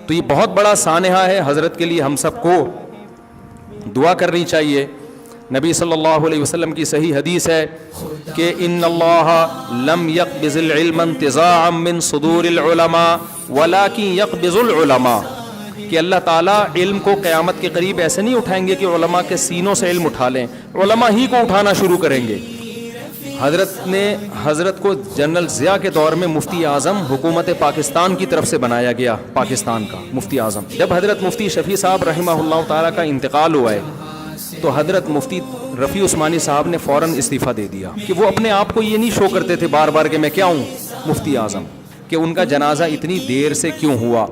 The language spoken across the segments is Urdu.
تو یہ بہت بڑا سانحہ ہے حضرت کے لیے ہم سب کو دعا کرنی چاہیے. نبی صلی اللہ علیہ وسلم کی صحیح حدیث ہے کہ ان اللہ لم یقبض العلم انتزاعا من صدور العلماء ولکن یقبض العلماء، کہ اللہ تعالیٰ علم کو قیامت کے قریب ایسے نہیں اٹھائیں گے کہ علماء کے سینوں سے علم اٹھا لیں، علماء ہی کو اٹھانا شروع کریں گے. حضرت کو جنرل ضیاء کے دور میں مفتی اعظم حکومت پاکستان کی طرف سے بنایا گیا، پاکستان کا مفتی اعظم. جب حضرت مفتی شفیع صاحب رحمہ اللہ تعالیٰ کا انتقال ہوا ہے تو حضرت مفتی رفیع عثمانی صاحب نے فوراً استعفیٰ دے دیا کہ وہ اپنے آپ کو یہ نہیں شو کرتے تھے بار بار کہ میں کیا ہوں مفتی اعظم، کہ ان کا جنازہ اتنی دیر سے کیوں ہوا.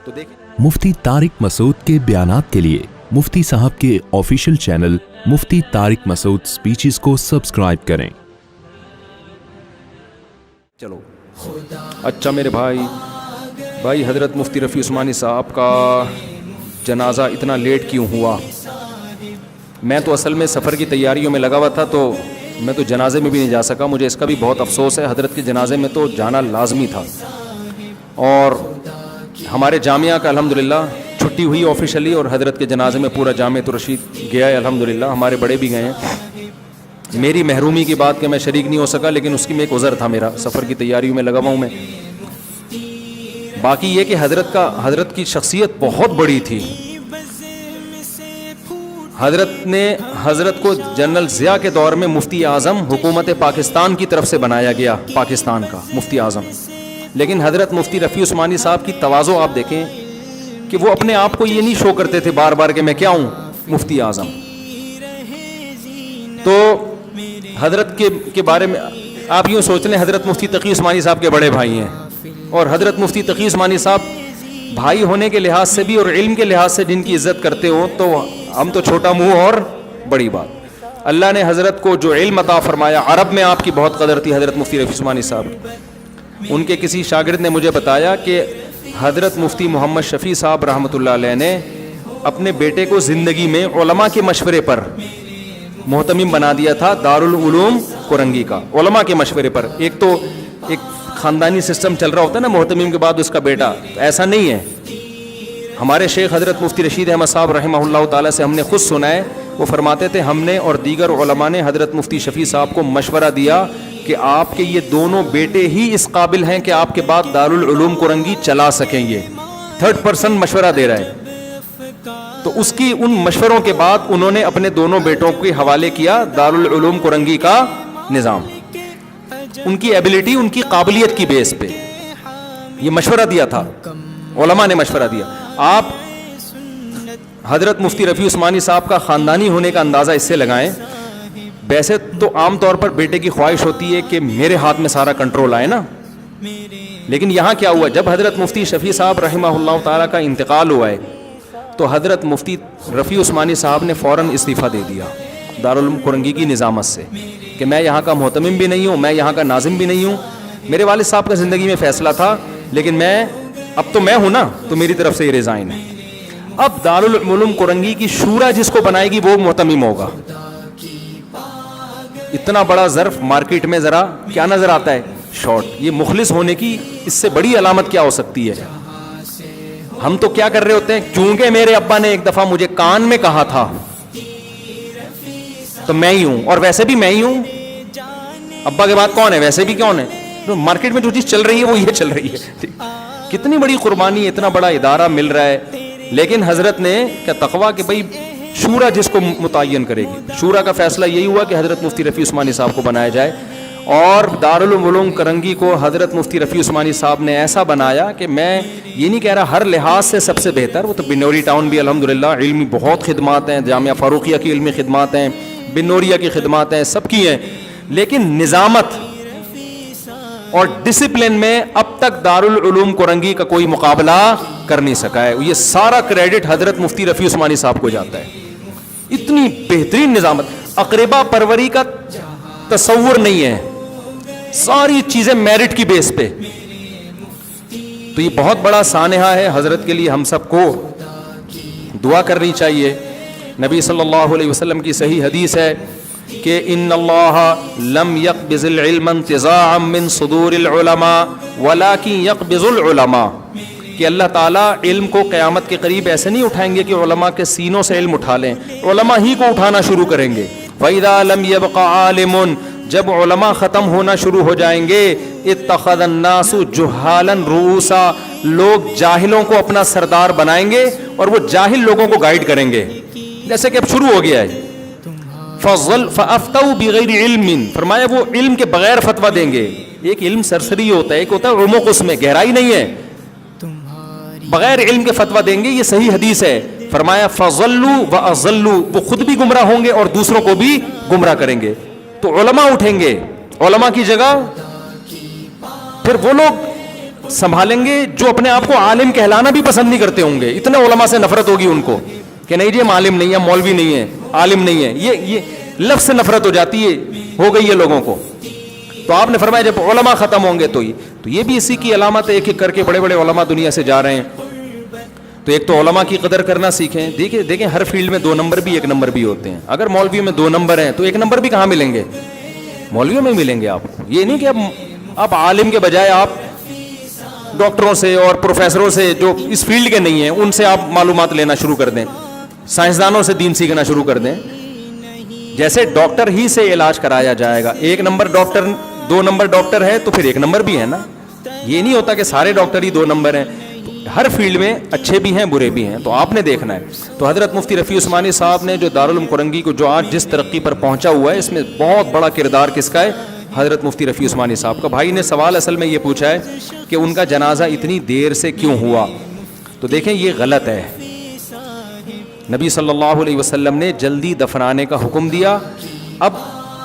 تو دیکھیں مفتی طارق مسعود کے بیانات کے لیے مفتی صاحب کے آفیشیل چینل مفتی طارق مسعود سپیچز کو سبسکرائب کریں. چلو اچھا میرے بھائی حضرت مفتی رفیع عثمانی صاحب کا جنازہ اتنا لیٹ کیوں ہوا؟ میں تو اصل میں سفر کی تیاریوں میں لگا ہوا تھا تو میں تو جنازے میں بھی نہیں جا سکا. مجھے اس کا بھی بہت افسوس ہے. حضرت کے جنازے میں تو جانا لازمی تھا. اور ہمارے جامعہ کا الحمدللہ چھٹی ہوئی آفیشلی اور حضرت کے جنازے میں پورا جامعۃ الرشید گیا ہے الحمدللہ. ہمارے بڑے بھی گئے ہیں. میری محرومی کی بات کہ میں شریک نہیں ہو سکا، لیکن اس کی میں ایک عذر تھا، میرا سفر کی تیاریوں میں لگا ہوا ہوں میں. باقی یہ کہ حضرت کی شخصیت بہت بڑی تھی. حضرت کو جنرل ضیاء کے دور میں مفتی اعظم حکومت پاکستان کی طرف سے بنایا گیا، پاکستان کا مفتی اعظم. لیکن حضرت مفتی رفیع عثمانی صاحب کی تواضع آپ دیکھیں کہ وہ اپنے آپ کو یہ نہیں شو کرتے تھے بار بار کہ میں کیا ہوں مفتی اعظم. تو حضرت کے بارے میں آپ یوں سوچ لیں، حضرت مفتی تقی عثمانی صاحب کے بڑے بھائی ہیں، اور حضرت مفتی تقی عثمانی صاحب بھائی ہونے کے لحاظ سے بھی اور علم کے لحاظ سے جن کی عزت کرتے ہو تو ہم تو چھوٹا منہ اور بڑی بات. اللہ نے حضرت کو جو علم عطا فرمایا، عرب میں آپ کی بہت قدر تھی حضرت مفتی رفیع عثمانی صاحب کی. ان کے کسی شاگرد نے مجھے بتایا کہ حضرت مفتی محمد شفیع صاحب رحمۃ اللہ علیہ نے اپنے بیٹے کو زندگی میں علماء کے مشورے پر محتمم بنا دیا تھا دارالعلوم کورنگی کا. علماء کے مشورے پر. ایک تو ایک خاندانی سسٹم چل رہا ہوتا ہے نا، محتمم کے بعد اس کا بیٹا، ایسا نہیں ہے. ہمارے شیخ حضرت مفتی رشید احمد صاحب رحمہ اللہ تعالیٰ سے ہم نے خود سنا ہے، وہ فرماتے تھے ہم نے اور دیگر علماء نے حضرت مفتی شفیع صاحب کو مشورہ دیا کہ آپ کے یہ دونوں بیٹے ہی اس قابل ہیں کہ آپ کے بعد دارالعلوم کورنگی چلا سکیں. یہ تھرڈ پرسن مشورہ دے رہا ہے. تو اس کی ان مشوروں کے بعد انہوں نے اپنے دونوں بیٹوں کے حوالے کیا دارالعلوم کورنگی کا نظام. ان کی ایبلٹی، ان کی قابلیت کی بیس پہ یہ مشورہ دیا تھا، علماء نے مشورہ دیا. آپ حضرت مفتی رفیع عثمانی صاحب کا خاندانی ہونے کا اندازہ اس سے لگائیں. ویسے تو عام طور پر بیٹے کی خواہش ہوتی ہے کہ میرے ہاتھ میں سارا کنٹرول آئے نا، لیکن یہاں کیا ہوا، جب حضرت مفتی شفیع صاحب رحمہ اللہ تعالیٰ کا انتقال ہوا ہے تو حضرت مفتی رفیع عثمانی صاحب نے فوراً استعفیٰ دے دیا دارالعلوم کورنگی کی نظامت سے کہ میں یہاں کا محتمم بھی نہیں ہوں، میں یہاں کا ناظم بھی نہیں ہوں. میرے والد صاحب کا زندگی میں فیصلہ تھا، لیکن اب تو میں ہوں نا، تو میری طرف سے یہ ریزائن ہے. اب دارالعلوم کورنگی کی شورا جس کو بنائے گی وہ محتمم ہوگا. اتنا بڑا ظرف مارکیٹ میں ذرا کیا نظر آتا ہے، شارٹ. یہ مخلص ہونے کی اس سے بڑی علامت کیا ہو سکتی ہے؟ ہم تو کیا کر رہے ہوتے ہیں، کیونکہ میرے ابا نے ایک دفعہ مجھے کان میں کہا تھا تو میں ہی ہوں، اور ویسے بھی میں ہی ہوں. ابا کے بعد کون ہے؟ ویسے بھی کون ہے؟ مارکیٹ میں جو چیز چل رہی ہے وہ یہ چل رہی ہے. کتنی بڑی قربانی، اتنا بڑا ادارہ مل رہا ہے. لیکن حضرت نے کیا تقویٰ کہ بھائی شورا جس کو متعین کرے گی. شورا کا فیصلہ یہی ہوا کہ حضرت مفتی رفیع عثمانی صاحب کو بنایا جائے، اور دارالعلوم کورنگی کو حضرت مفتی رفیع عثمانی صاحب نے ایسا بنایا کہ میں یہ نہیں کہہ رہا ہر لحاظ سے سب سے بہتر، وہ تو بنوری ٹاؤن بھی الحمدللہ علمی بہت خدمات ہیں، جامعہ فاروقیہ کی علمی خدمات ہیں، بنوریا کی خدمات ہیں، سب کی ہیں، لیکن نظامت اور ڈسپلن میں اب تک دارالعلوم کورنگی کا کوئی مقابلہ کر نہیں سکا ہے. یہ سارا کریڈٹ حضرت مفتی رفیع عثمانی صاحب کو جاتا ہے. اتنی بہترین نظامت، اقربا پروری کا تصور نہیں ہے، ساری چیزیں میرٹ کی بیس پہ. تو یہ بہت بڑا سانحہ ہے. حضرت کے لیے ہم سب کو دعا کرنی چاہیے. نبی صلی اللہ علیہ وسلم کی صحیح حدیث ہے کہ ان اللہ لم یقبض العلم انتزاعا من صدور العلماء ولکن یقبض العلماء، کہ اللہ تعالیٰ علم کو قیامت کے قریب ایسے نہیں اٹھائیں گے کہ علماء کے سینوں سے علم اٹھا لیں, علماء ہی کو اٹھانا شروع کریں گے. فَإِذَا لَمْ يَبْقَ عَالِمٌ, جب علماء ختم ہونا شروع ہو جائیں گے, اتخذ الناس جہالا رؤوسا, لوگ جاہلوں کو اپنا سردار بنائیں گے اور وہ جاہل لوگوں کو گائیڈ کریں گے, جیسے کہ اب شروع ہو گیا ہے. فَأَفْتَوْا بِغَيْرِ عِلْمٍ, فرمایا وہ علم کے بغیر فتویٰ دیں گے. ایک علم سرسری ہوتا ہے, ایک ہوتا ہے عمق, اس میں گہرائی نہیں ہے, بغیر علم کے فتویٰ دیں گے. یہ صحیح حدیث ہے. فرمایا فَضَلُّوا وَأَضَلُّوا, وہ خود بھی گمراہ ہوں گے اور دوسروں کو بھی گمراہ کریں گے. تو علماء اٹھیں گے, علماء کی جگہ پھر وہ لوگ سنبھالیں گے جو اپنے آپ کو عالم کہلانا بھی پسند نہیں کرتے ہوں گے. اتنے علماء سے نفرت ہوگی ان کو کہ نہیں جی ہم عالم نہیں ہیں, مولوی نہیں ہیں, عالم نہیں ہیں. یہ لفظ سے نفرت ہو جاتی ہے, ہو گئی ہے لوگوں کو. تو آپ نے فرمایا جب علماء ختم ہوں گے تو یہ بھی اسی کی علامت ہے. ایک ایک کر کے بڑے بڑے علماء دنیا سے جا رہے ہیں. تو ایک تو علماء کی قدر کرنا سیکھیں. دیکھیں ہر فیلڈ میں 2 نمبر بھی 1 نمبر بھی ہوتے ہیں. اگر مولویوں میں 2 نمبر ہیں تو 1 نمبر بھی کہاں ملیں گے؟ مولویوں میں ملیں گے آپ کو. یہ نہیں کہ اب عالم کے بجائے آپ ڈاکٹروں سے اور پروفیسروں سے جو اس فیلڈ کے نہیں ہیں ان سے آپ معلومات لینا شروع کر دیں, سائنسدانوں سے دین سیکھنا شروع کر دیں. جیسے ڈاکٹر ہی سے علاج کرایا جائے گا. 1 نمبر ڈاکٹر 2 نمبر ڈاکٹر ہے تو پھر 1 نمبر بھی ہے نا. یہ نہیں ہوتا کہ سارے ڈاکٹر ہی 2 نمبر ہیں. ہر فیلڈ میں اچھے بھی ہیں برے بھی ہیں, تو آپ نے دیکھنا ہے. تو حضرت مفتی رفیع عثمانی صاحب نے جو دارالعلوم کرنگی کو جو آج جس ترقی پر پہنچا ہوا ہے, اس میں بہت بڑا کردار کس کا ہے؟ حضرت مفتی رفیع عثمانی صاحب کا. بھائی نے سوال اصل میں یہ پوچھا ہے کہ ان کا جنازہ اتنی دیر سے کیوں ہوا. تو دیکھیں یہ غلط ہے. نبی صلی اللہ علیہ وسلم نے جلدی دفنانے کا حکم دیا. اب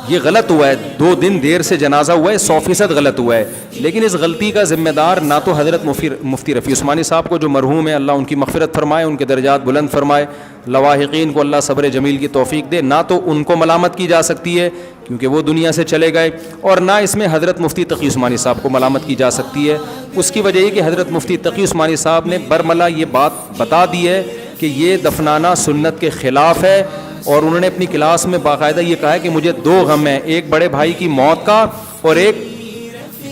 یہ غلط ہوا ہے, 2 دن دیر سے جنازہ ہوا ہے, 100% غلط ہوا ہے. لیکن اس غلطی کا ذمہ دار نہ تو حضرت مفتی رفیع عثمانی صاحب کو جو مرحوم ہے, اللہ ان کی مغفرت فرمائے, ان کے درجات بلند فرمائے, لواحقین کو اللہ صبر جمیل کی توفیق دے, نہ تو ان کو ملامت کی جا سکتی ہے کیونکہ وہ دنیا سے چلے گئے, اور نہ اس میں حضرت مفتی تقی عثمانی صاحب کو ملامت کی جا سکتی ہے. اس کی وجہ یہ کہ حضرت مفتی تقی عثمانی صاحب نے برملا یہ بات بتا دی ہے کہ یہ دفنانا سنت کے خلاف ہے, اور انہوں نے اپنی کلاس میں باقاعدہ یہ کہا ہے کہ مجھے 2 غم ہیں, ایک بڑے بھائی کی موت کا اور ایک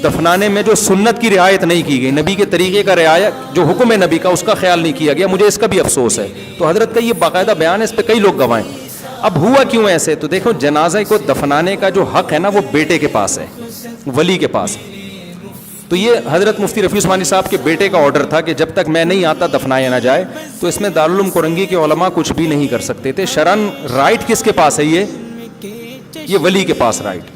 دفنانے میں جو سنت کی رعایت نہیں کی گئی, نبی کے طریقے کا رعایت جو حکم ہے نبی کا اس کا خیال نہیں کیا گیا. مجھے اس کا بھی افسوس ہے. تو حضرت کا یہ باقاعدہ بیان ہے, اس پہ کئی لوگ گواہیں. اب ہوا کیوں ایسے؟ تو دیکھو جنازہ کو دفنانے کا جو حق ہے نا وہ بیٹے کے پاس ہے, ولی کے پاس. تو یہ حضرت مفتی رفیع عثمانی صاحب کے بیٹے کا آرڈر تھا کہ جب تک میں نہیں آتا دفنایا نہ جائے. تو اس میں دارالعلوم کرنگی کے علماء کچھ بھی نہیں کر سکتے تھے. شرعن رائٹ کس کے پاس ہے؟ یہ ولی کے پاس رائٹ.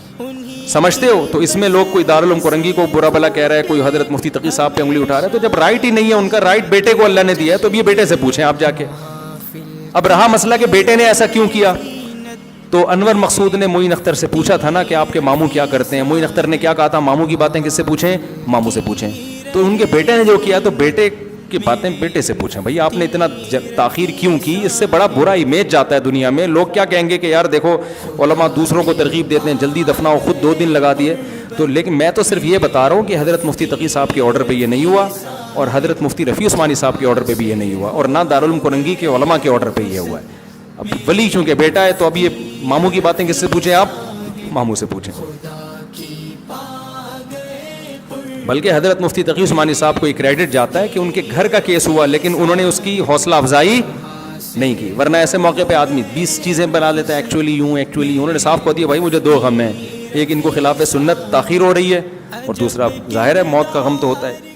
سمجھتے ہو؟ تو اس میں لوگ کوئی دارالعلوم کرنگی کو برا بلا کہہ رہا ہے, کوئی حضرت مفتی تقی صاحب پہ انگلی اٹھا رہا ہے. تو جب رائٹ ہی نہیں ہے ان کا, رائٹ بیٹے کو اللہ نے دیا ہے, تو اب یہ بیٹے سے پوچھیں آپ جا کے. اب رہا مسئلہ کہ بیٹے نے ایسا کیوں کیا, تو انور مقصود نے معین اختر سے پوچھا تھا نا کہ آپ کے ماموں کیا کرتے ہیں. معین اختر نے کیا کہا تھا؟ ماموں کی باتیں کس سے پوچھیں؟ ماموں سے پوچھیں. تو ان کے بیٹے نے جو کیا تو بیٹے کی باتیں بیٹے سے پوچھیں. بھائی آپ نے اتنا تاخیر کیوں کی؟ اس سے بڑا برا امیج جاتا ہے دنیا میں. لوگ کیا کہیں گے کہ یار دیکھو علماء دوسروں کو ترغیب دیتے ہیں, جلدی دفناؤ, خود 2 دن لگا دیے. تو لیکن میں تو صرف یہ بتا رہا ہوں کہ حضرت مفتی تقی صاحب کے آرڈر پہ یہ نہیں ہوا, اور حضرت مفتی رفیع عثمانی صاحب کے آرڈر پہ بھی یہ نہیں ہوا, اور نہ دارالعلوم کرنگی کے علماء کے آرڈر پہ یہ ہوا ہے. اب ولی چونکہ بیٹا ہے تو اب یہ ماموں کی باتیں کس سے پوچھیں؟ آپ ماموں سے پوچھیں. بلکہ حضرت مفتی تقی عثمانی صاحب کو یہ کریڈٹ جاتا ہے کہ ان کے گھر کا کیس ہوا لیکن انہوں نے اس کی حوصلہ افزائی نہیں کی. ورنہ ایسے موقع پہ آدمی 20 چیزیں بنا لیتا ہے, ایکچولی یوں ایکچولی. انہوں نے صاف کہہ دیا بھائی مجھے 2 غم ہیں, ایک ان کو خلاف سنت تاخیر ہو رہی ہے, اور دوسرا ظاہر ہے موت کا غم تو ہوتا ہے.